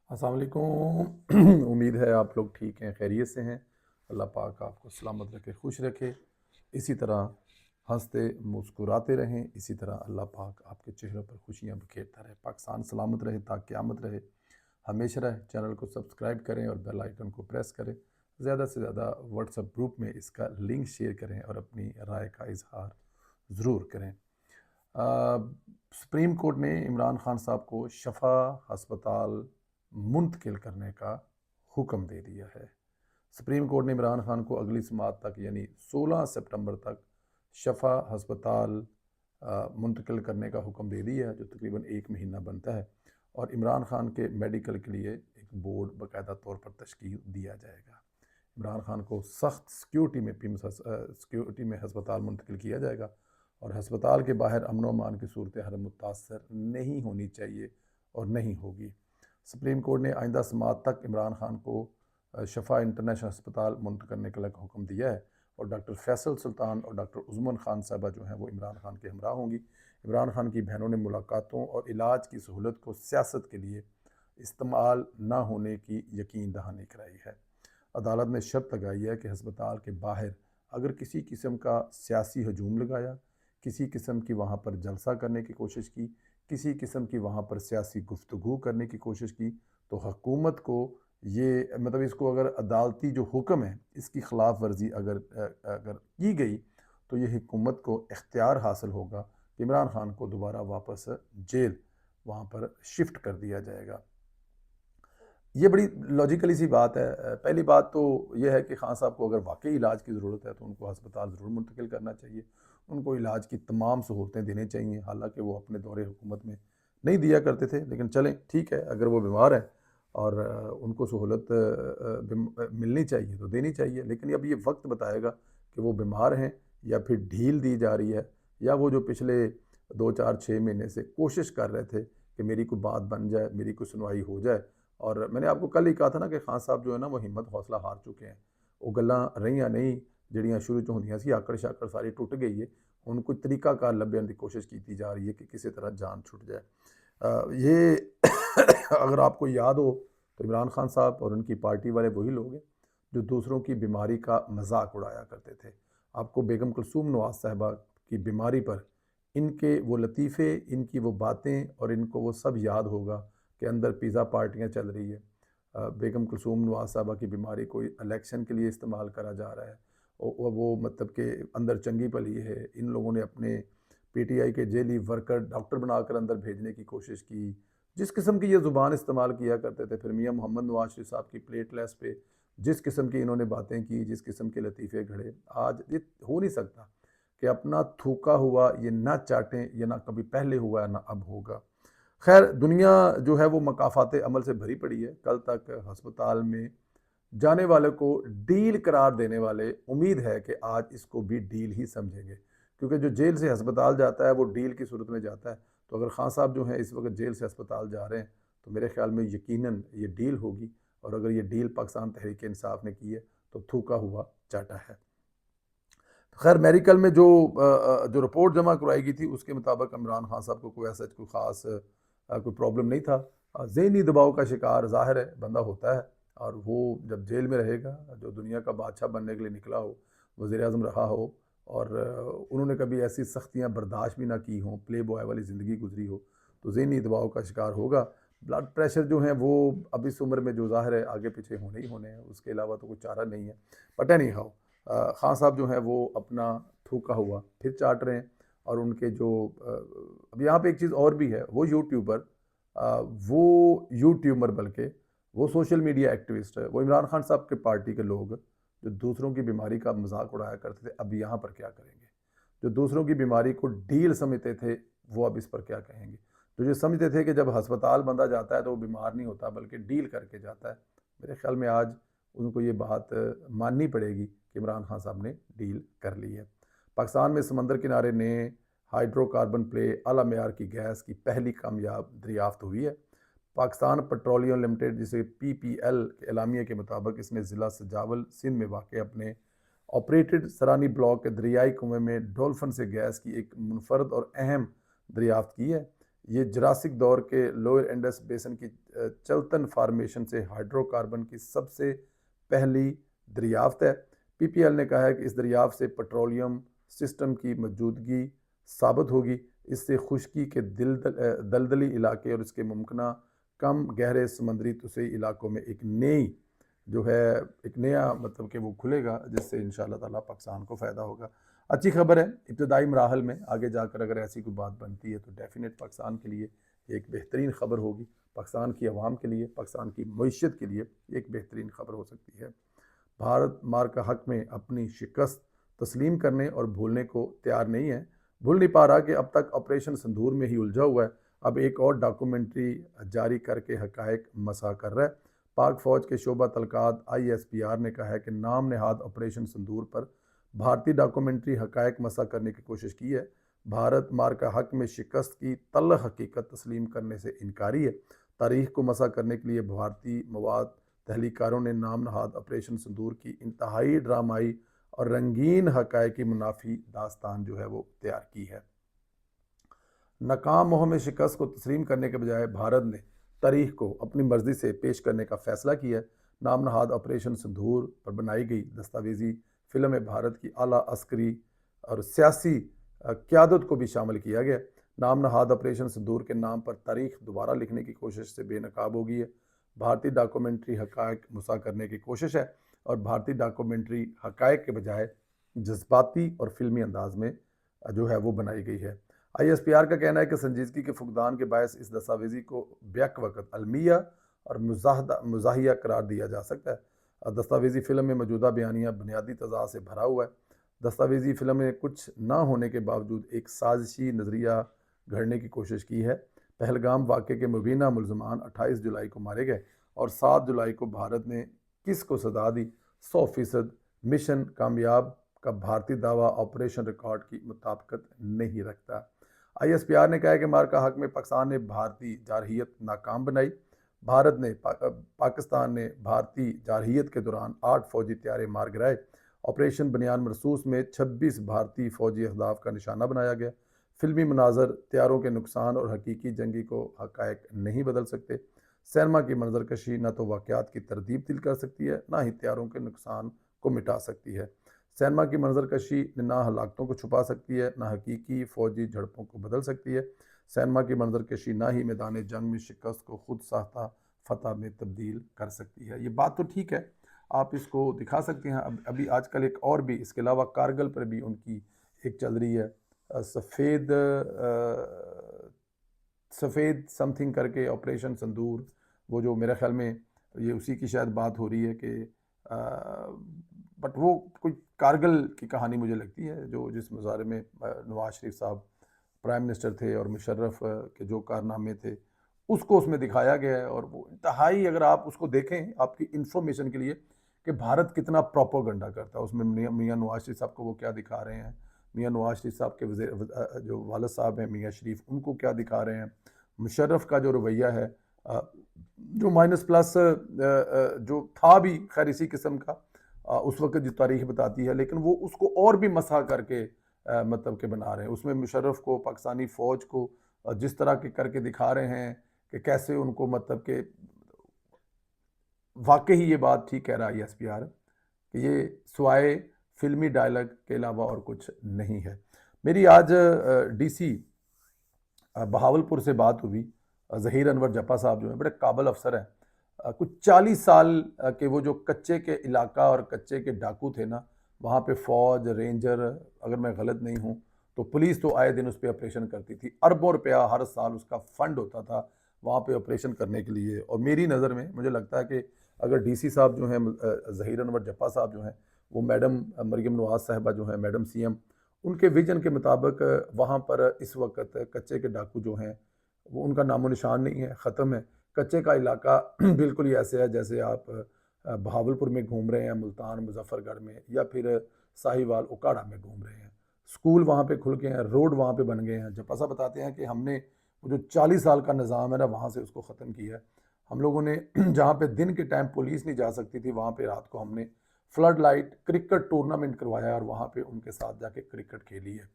अस्सलाम वालेकुम। उम्मीद है आप लोग ठीक हैं, खैरियत से हैं। अल्लाह पाक आपको सलामत रखे, खुश रखे। इसी तरह हंसते मुस्कुराते रहें। इसी तरह अल्लाह पाक आपके चेहरों पर खुशियां बिखेरता रहे। पाकिस्तान सलामत रहे, ता क़यामत रहे, हमेशा रहे। चैनल को सब्सक्राइब करें और बेल आइकन को प्रेस करें। ज़्यादा से ज़्यादा व्हाट्सएप ग्रुप में इसका लिंक शेयर करें और अपनी राय का इजहार ज़रूर करें। सुप्रीम कोर्ट ने इमरान खान साहब को शफा अस्पताल मुंतकिल करने का हुक्म दे दिया है। सुप्रीम कोर्ट ने इमरान खान को अगली समात तक यानी 16 सितंबर तक शफा अस्पताल मुंतकिल करने का हुक्म दे दिया है, जो तकरीबन 1 महीना बनता है। और इमरान खान के मेडिकल के लिए एक बोर्ड बाकायदा तौर पर तश्कील दिया जाएगा। इमरान खान को सख्त सिक्योरिटी में सिक्योरिटी में हस्पताल मुंतकिल किया जाएगा और हस्पताल के बाहर अमन व अमान की सूरत हाल मुतासर नहीं होनी चाहिए और नहीं होगी। सुप्रीम कोर्ट ने आइंदा समात तक इमरान खान को शफा इंटरनेशनल अस्पताल मुंतकिल करने का हुक्म दिया है और डॉक्टर फैसल सुल्तान और डॉक्टर उज़्मन खान साहबा जो हैं वो इमरान खान के हमरा होंगी। इमरान खान की बहनों ने मुलाकातों और इलाज की सहूलत को सियासत के लिए इस्तेमाल ना होने की यकीन दहानी कराई है। अदालत ने शर्त लगाई है कि हस्पताल के बाहर अगर किसी किस्म का सियासी हजूम लगाया, किसी किस्म की वहाँ पर जलसा करने की कोशिश की, किसी किस्म की वहाँ पर सियासी गुफ्तगू करने की कोशिश की, तो हुकूमत को ये मतलब इसको अगर अदालती जो हुक्म है इसकी खिलाफ वर्जी अगर की गई तो ये हुकूमत को इख्तियार हासिल होगा कि इमरान खान को दोबारा वापस जेल वहाँ पर शिफ्ट कर दिया जाएगा। ये बड़ी लॉजिकली सी बात है। पहली बात तो ये है कि खान साहब को अगर वाकई इलाज की ज़रूरत है तो उनको अस्पताल ज़रूर मुंतकिल करना चाहिए। उनको इलाज की तमाम सहूलतें देनी चाहिए। हालांकि वो अपने दौरे हुकूमत में नहीं दिया करते थे, लेकिन चलें ठीक है, अगर वो बीमार है और उनको सहूलत मिलनी चाहिए तो देनी चाहिए। लेकिन अब ये वक्त बताएगा कि वो बीमार हैं या फिर ढील दी जा रही है, या वो जो पिछले 2 4 6 महीने से कोशिश कर रहे थे कि मेरी कोई बात बन जाए, मेरी कोई सुनवाई हो जाए। और मैंने आपको कल ही कहा था ना कि खान साहब जो है ना वो हिम्मत हौसला हार चुके हैं। वो गल्लां रहियां नहीं ਜਿਹੜੀਆਂ शुरू चो होंदियां सी, आकड़ शाकड़ सारी टुट गई है। ਹੁਣ कोई तरीकाकार ਲੱਭਣ की कोशिश की जा रही है कि किसी तरह जान छुट जाए। ये अगर आपको याद हो तो इमरान खान साहब और उनकी पार्टी वाले वही लोग हैं जो दूसरों की बीमारी का मजाक उड़ाया करते थे। आपको बेगम कुलसूम नवाज साहिबा की बीमारी पर इनके वो लतीफ़े, इनकी वो बातें और इनको वो सब याद होगा कि अंदर पिज़्ज़ा पार्टियाँ चल रही है। बेगम कुलसूम नवाज साहबा की बीमारी कोई इलेक्शन के लिए इस्तेमाल करा जा रहा है। वो मतलब कि अंदर चंगी भली है। इन लोगों ने अपने पीटीआई के जेली वर्कर डॉक्टर बनाकर अंदर भेजने की कोशिश की। जिस किस्म की ये ज़ुबान इस्तेमाल किया करते थे, फिर मियाँ मोहम्मद नवाज शरीफ साहब की प्लेटलेस पे जिस किस्म की इन्होंने बातें की, जिस किस्म के लतीफ़े घड़े, आज ये हो नहीं सकता कि अपना थूका हुआ ये ना चाटें। ये ना कभी पहले हुआ है ना अब होगा। खैर, दुनिया जो है वो मकाफात अमल से भरी पड़ी है। कल तक अस्पताल में जाने वाले को डील करार देने वाले उम्मीद है कि आज इसको भी डील ही समझेंगे, क्योंकि जो जेल से अस्पताल जाता है वो डील की सूरत में जाता है। तो अगर खान साहब जो हैं इस वक्त जेल से अस्पताल जा रहे हैं तो मेरे ख्याल में यकीनन ये डील होगी। और अगर ये डील पाकिस्तान तहरीक इंसाफ ने की है तो थूका हुआ चाटा है। खैर, मेडिकल में जो रिपोर्ट जमा करवाई गई थी उसके मुताबिक इमरान खान साहब को कोई ऐसा कोई ख़ास कोई प्रॉब्लम नहीं था। ज़हनी दबाव का शिकार ज़ाहिर है बंदा होता है, और वो जब जेल में रहेगा, जो दुनिया का बादशाह बनने के लिए निकला हो, वज़ीर-ए-आज़म रहा हो और उन्होंने कभी ऐसी सख्तियाँ बर्दाश्त भी ना की हों, प्ले बॉय वाली ज़िंदगी गुजरी हो, तो ज़हनी दबाव का शिकार होगा। ब्लड प्रेशर जो है वो अब इस उम्र में जो ज़ाहिर है आगे पीछे होने ही होने हैं, उसके अलावा तो कोई चारा नहीं है। बट एनी हाउ, खान साहब जो हैं वो अपना थूका हुआ फिर चाट रहे हैं। और उनके जो अब यहाँ पे एक चीज़ और भी है, वो यूट्यूबर बल्कि वो सोशल मीडिया एक्टिविस्ट है। वो इमरान खान साहब के पार्टी के लोग जो दूसरों की बीमारी का मजाक उड़ाया करते थे, अब यहाँ पर क्या करेंगे? जो दूसरों की बीमारी को डील समझते थे वो अब इस पर क्या कहेंगे? तो जो समझते थे कि जब अस्पताल बंदा जाता है तो वो बीमार नहीं होता बल्कि डील करके जाता है, मेरे ख्याल में आज उनको ये बात माननी पड़ेगी कि इमरान खान साहब ने डील कर ली है। पाकिस्तान में समंदर किनारे ने हाइड्रोकार्बन प्ले आला मेयार की गैस की पहली कामयाब दरियाफ्त हुई है। पाकिस्तान पेट्रोलियम लिमिटेड, जिसे पीपीएल के एलामिया के मुताबिक इसने ज़िला सजावल सिंध में वाक़ अपने ऑपरेटेड सरानी ब्लॉक के दरियाई कुएं में डॉल्फिन से गैस की एक मुनफरद और अहम दरियाफ्त की है। ये जुरासिक दौर के लोअर इंडस बेसन की चलतन फार्मेशन से हाइड्रोकार्बन की सबसे पहली दरियाफ्त है। पीपीएल ने कहा है कि इस दरियाफ्त से पेट्रोलियम सिस्टम की मौजूदगी साबित होगी। इससे खुश्की के दलदली इलाके और इसके मुमकिन कम गहरे समंदरी तूसी इलाकों में एक नया मतलब कि वो खुलेगा, जिससे इंशाअल्लाह ताला पाकिस्तान को फ़ायदा होगा। अच्छी खबर है। इब्तदाई मराहल में आगे जाकर अगर ऐसी कोई बात बनती है तो डेफिनेट पाकिस्तान के लिए एक बेहतरीन ख़बर होगी, पाकिस्तान की आवाम के लिए, पाकिस्तान की मईशत के लिए एक बेहतरीन ख़बर हो सकती है। भारत मार का हक में अपनी शिकस्त तस्लीम करने और भूलने को तैयार नहीं है। भूल नहीं पा रहा कि अब तक ऑपरेशन संदूर में ही उलझा हुआ है। अब एक और डॉक्यूमेंट्री जारी करके हकायक मसा कर रहा है। पाक फ़ौज के शोबा तलकात ISPR ने कहा है कि नाम नहाद ऑपरेशन संदूर पर भारतीय डॉक्यूमेंट्री हकायक मसा करने की कोशिश की है। भारत मार का हक में शिकस्त की तल्ख हकीकत तस्लीम करने से इनकारी है। तारीख को मसा करने के लिए भारतीय मवाद तहलीकारों ने नाम नहाद ऑपरेशन संदूर की इंतहाई ड्रामाई और रंगीन हकायक की मुनाफी दास्तान जो है वो तैयार की है। नाकाम मुहिम में शिकस्त को तस्लीम करने के बजाय भारत ने तारीख को अपनी मर्जी से पेश करने का फैसला किया है। नाम नहाद ऑपरेशन संदूर पर बनाई गई दस्तावेजी फिल्म में भारत की आला अस्करी और सियासी क़यादत को भी शामिल किया गया। नाम नहाद ऑपरेशन संदूर के नाम पर तारीख दोबारा लिखने की कोशिश से बेनकाब हो गई है। भारतीय डॉक्यूमेंट्री हकायक मुसा करने की कोशिश है और भारतीय डॉक्यूमेंट्री हकायक के बजाय जज्बाती और फिल्मी अंदाज में जो है वो बनाई गई है। ISPR का कहना है कि संजीदगी के फुकदान के बायस इस दस्तावेजी को बैक वक्त अलमिया और मुजाहिया करार दिया जा सकता है। दस्तावेजी फिल्म में मौजूदा बयानिया बुनियादी तज़ा से भरा हुआ है। दस्तावेजी फिल्म में कुछ ना होने के बावजूद एक साजिशी नज़रिया घड़ने की कोशिश की है। पहलगाम वाक़े के मुबीना मुलजमान 28 जुलाई को मारे गए और 7 जुलाई को भारत ने किस को सदा दी। 100% मिशन कामयाब का भारतीय दावा ऑपरेशन रिकॉर्ड की मुताबिकत नहीं रखता। ISPR ने कहा है कि मार का हक में पाकिस्तान ने भारतीय जारहियत नाकाम बनाई। पाकिस्तान ने भारतीय जारहियत के दौरान 8 फौजी तैयारे मार गिराए। ऑपरेशन बनियान मरसूस में 26 भारतीय फौजी अहदाफ का निशाना बनाया गया। फिल्मी मनाजर तैयारों के नुकसान और हकीकी जंगी को हकायक नहीं बदल सकते। सिनेमा की मंजरकशी न तो वाक़यात की तरतीब तिल कर सकती है, ना ही तैयारों के नुकसान को मिटा सकती है। सिनेमा की मंजरकशी ना हलाकतों को छुपा सकती है, ना हकीकी फ़ौजी झड़पों को बदल सकती है। सिनेमा की मंजरकशी ना ही मैदान जंग में शिकस्त को खुद साख्ता फ़तह में तब्दील कर सकती है। ये बात तो ठीक है, आप इसको दिखा सकते हैं। अभी आजकल एक और भी इसके अलावा कारगिल पर भी उनकी एक चल रही है सफ़ेद समथिंग करके ऑपरेशन संदूर, वो जो मेरे ख्याल में ये उसी की शायद बात हो रही है कि बट वो कोई कारगिल की कहानी मुझे लगती है, जो जिस मुजाहरे में नवाज शरीफ साहब प्राइम मिनिस्टर थे और मुशर्रफ के जो कारनामे थे उसको उसमें दिखाया गया है। और वो इंतहाई, अगर आप उसको देखें आपकी इंफॉर्मेशन के लिए, कि भारत कितना प्रोपोगंडा करता है, उसमें मियाँ नवाज शरीफ साहब को वो क्या दिखा रहे हैं, मियाँ नवाज शरीफ साहब के जो वालिद साहब हैं मियाँ शरीफ, उनको क्या दिखा रहे हैं, मुशर्रफ का जो रवैया है जो माइनस प्लस जो था भी खैर इसी किस्म का उस वक्त जो तारीख बताती है, लेकिन वो उसको और भी मसा करके मतलब के बना रहे हैं। उसमें मुशर्रफ को, पाकिस्तानी फ़ौज को जिस तरह के करके दिखा रहे हैं कि कैसे उनको मतलब के वाकई ही ये बात ठीक कह रहा है ISPR कि ये सिवाय फिल्मी डायलॉग के अलावा और कुछ नहीं है। मेरी आज DC बहावलपुर से बात हुई। ज़हीर अनवर जप्पा साहब जो हैं बड़े काबिल अफसर हैं। कुछ 40 साल के वो जो कच्चे के इलाका और कच्चे के डाकू थे ना, वहाँ पे फ़ौज, रेंजर, अगर मैं गलत नहीं हूँ तो पुलिस तो आए दिन उस पर ऑपरेशन करती थी। अरबों रुपया हर साल उसका फ़ंड होता था वहाँ पे ऑपरेशन करने के लिए। और मेरी नज़र में मुझे लगता है कि अगर DC साहब जो हैं ज़हीर अनवर जप्पा साहब जो हैं, वो मैडम मरीम नवाज़ साहिबा जो हैं, मैडम CM, उनके विजन के मुताबिक वहाँ पर इस वक्त कच्चे के डाकू जो हैं वो उनका नामो निशान नहीं है, ख़त्म है। कच्चे का इलाका बिल्कुल ही ऐसे है जैसे आप बहावलपुर में घूम रहे हैं, मुल्तान मुजफ्फरगढ़ में, या फिर साहिवाल उकाड़ा में घूम रहे हैं। स्कूल वहाँ पे खुल गए हैं, रोड वहाँ पे बन गए हैं। जब ऐसा बताते हैं कि हमने वो जो 40 साल का निज़ाम है ना, वहाँ से उसको ख़त्म किया है। हम लोगों ने जहाँ पे दिन के टाइम पुलिस नहीं जा सकती थी, वहाँ पे रात को हमने फ्लड लाइट क्रिकेट टूर्नामेंट करवाया और वहाँ पे उनके साथ जाके क्रिकेट खेली है।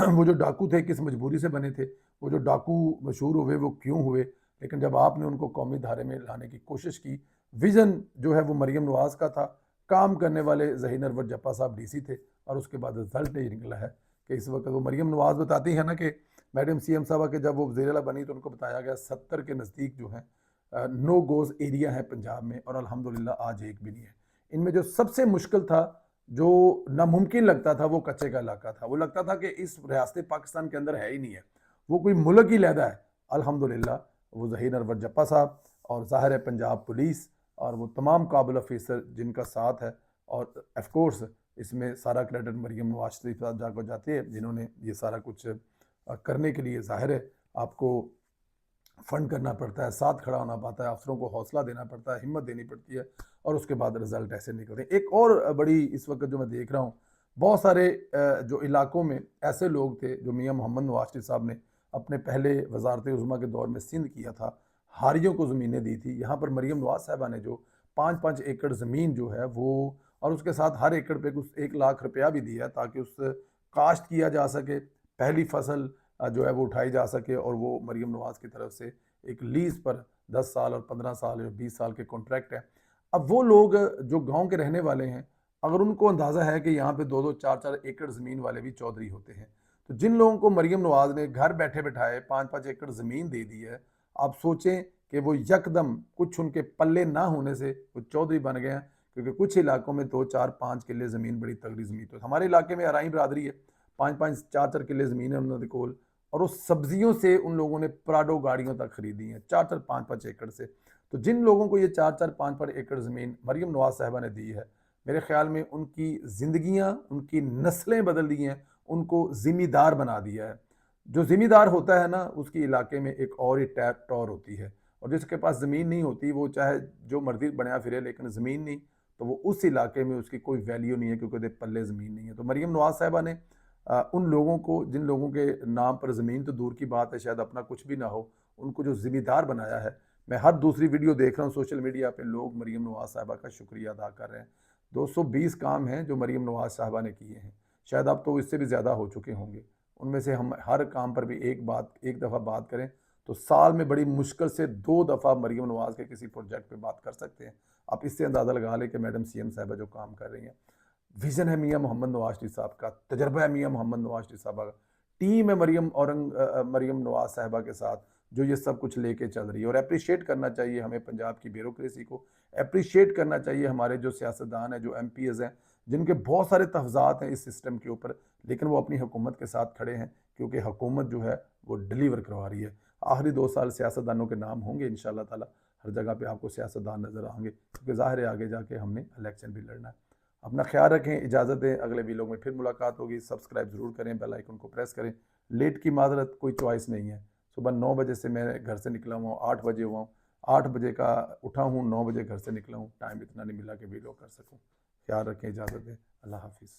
वो जो डाकू थे किस मजबूरी से बने थे, वो जो डाकू मशहूर हुए वो क्यों हुए, लेकिन जब आपने उनको कौमी धारे में लाने की कोशिश की, विज़न जो है वो मरीम नवाज़ का था, काम करने वाले ज़हीर अनवर जप्पा साहब डीसी थे, और उसके बाद रिजल्ट ये निकला है कि इस वक्त वो मरीम नवाज़ बताती है ना कि मैडम सीएम साहबा के जब वो वज़ीर आला बनी तो उनको बताया गया 70 के नज़दीक जो है नो गोज़ एरिया है पंजाब में, और अल्हम्दुलिल्लाह आज एक भी नहीं है। इनमें जो सबसे मुश्किल था, जो नामुमकिन लगता था, वो कच्चे का इलाका था। वो लगता था कि इस रियासत पाकिस्तान के अंदर है ही नहीं है, वो कोई मुल्क ही लहदा है। अल्हम्दुलिल्लाह वो ज़हीर अनवर जप्पा साहब और ज़ाहिर है पंजाब पुलिस और वो तमाम काबिल ऑफिसर जिनका साथ है, और ऑफ कोर्स इसमें सारा क्रेडिट मरीम नवाज शरीफ साहब को जाती है, जिन्होंने ये सारा कुछ करने के लिए ज़ाहिर है आपको फंड करना पड़ता है, साथ खड़ा होना पड़ता है, अफसरों को हौसला देना पड़ता है, हिम्मत देनी पड़ती है, और उसके बाद रिजल्ट ऐसे निकलते हैं। एक और बड़ी इस वक्त जो मैं देख रहा हूँ, बहुत सारे जो इलाकों में ऐसे लोग थे जो मियाँ मोहम्मद नवाज शरीफ साहब ने अपने पहले वजारत उज़्मा के दौर में सिंध किया था, हारियों को ज़मीनें दी थी। यहाँ पर मरीम नवाज साहबा ने जो 5-5 एकड़ ज़मीन जो है वो, और उसके साथ हर एकड़ पे कुछ 1 लाख रुपया भी दिया ताकि उस काश्त किया जा सके, पहली फसल जो है वो उठाई जा सके, और वो मरीम नवाज की तरफ से एक लीज पर 10 साल और 15 साल और 20 साल के कॉन्ट्रैक्ट है। अब वो लोग जो गांव के रहने वाले हैं, अगर उनको अंदाज़ा है कि यहाँ पे 2-2 4-4 एकड़ ज़मीन वाले भी चौधरी होते हैं, तो जिन लोगों को मरीम नवाज ने घर बैठे बैठाए 5-5 एकड़ ज़मीन दे दी है, आप सोचें कि वो यकदम कुछ उनके पल्ले ना होने से वो चौधरी बन गए हैं। क्योंकि कुछ इलाकों में 2-4-5 किले ज़मीन बड़ी तगड़ी ज़मीन, तो हमारे इलाके में अराई बरादरी है, 5-5 4-4 किले ज़मीन है उन्होंने कोल, और उस सब्जियों से उन लोगों ने प्राडो गाड़ियों तक खरीदी हैं 4-4 5-5 एकड़ से। तो जिन लोगों को ये 4-4 5-5 एकड़ ज़मीन मरीम नवाज साहबा ने दी है, मेरे ख्याल में उनकी ज़िंदगियाँ, उनकी नस्लें बदल दी हैं, उनको ज़िम्मेदार बना दिया है। जो ज़िम्मेदार होता है ना, उसकी इलाके में एक और ही टैप टौर होती है, और जिसके पास ज़मीन नहीं होती वो चाहे जो मर्जी बनाया फिरे, लेकिन ज़मीन नहीं, तो वो उस इलाके में उसकी कोई वैल्यू नहीं है, क्योंकि उसके पल्ले ज़मीन नहीं है। तो मरीम नवाज साहबा ने उन लोगों को, जिन लोगों के नाम पर ज़मीन तो दूर की बात है, शायद अपना कुछ भी ना हो, उनको जो ज़िम्मेदार बनाया है। मैं हर दूसरी वीडियो देख रहा हूँ सोशल मीडिया पे, लोग मरीम नवाज साहबा का शुक्रिया अदा कर रहे हैं। 220 काम हैं जो मरीम नवाज साहबा ने किए हैं, शायद अब तो इससे भी ज़्यादा हो चुके होंगे। उनमें से हम हर काम पर भी एक दफ़ा बात करें तो साल में बड़ी मुश्किल से 2 दफ़ा मरीम नवाज के किसी प्रोजेक्ट पे बात कर सकते हैं। आप इससे अंदाज़ा लगा लें कि मैडम सीएम साहिबा जो काम कर रही हैं, विज़न है मियाँ मोहम्मद नवाज शरीफ साहब का, तजर्बा है मियाँ मोहम्मद नवाज शरीफ साहबा का, टीम है मरीम नवाज साहबा के साथ जो ये सब कुछ लेके चल रही है। और अप्रिशिएट करना चाहिए हमें पंजाब की ब्यूरोक्रेसी को, अप्रिशिएट करना चाहिए हमारे जो सियासतदान हैं, जो एमपीज़ हैं, जिनके बहुत सारे तहफ़्ज़ात हैं इस सिस्टम के ऊपर, लेकिन वो अपनी हुकूमत के साथ खड़े हैं, क्योंकि हुकूमत जो है वो डिलीवर करवा रही है। आखिरी 2 साल सियासतदानों के नाम होंगे इंशाअल्लाह ताला, हर जगह पे आपको सियासतदान नज़र आएंगे, क्योंकि ज़ाहिर है आगे जाके हमने इलेक्शन भी लड़ना है। अपना ख्याल रखें, इजाज़त दें, अगले वीडियो में फिर मुलाकात होगी। सब्सक्राइब ज़रूर करें, बेल आइकन को प्रेस करें। लेट की माज़रत, कोई चॉइस नहीं है। सुबह 9 बजे से मैं घर से निकला हुआ हूँ, 8 बजे हुआ हूँ, 8 बजे का उठा हूँ, 9 बजे घर से निकला हूँ, टाइम इतना नहीं मिला कि वीडियो कर सकूँ। ख्याल रखें, इजाज़त दें, अल्लाह हाफिज़।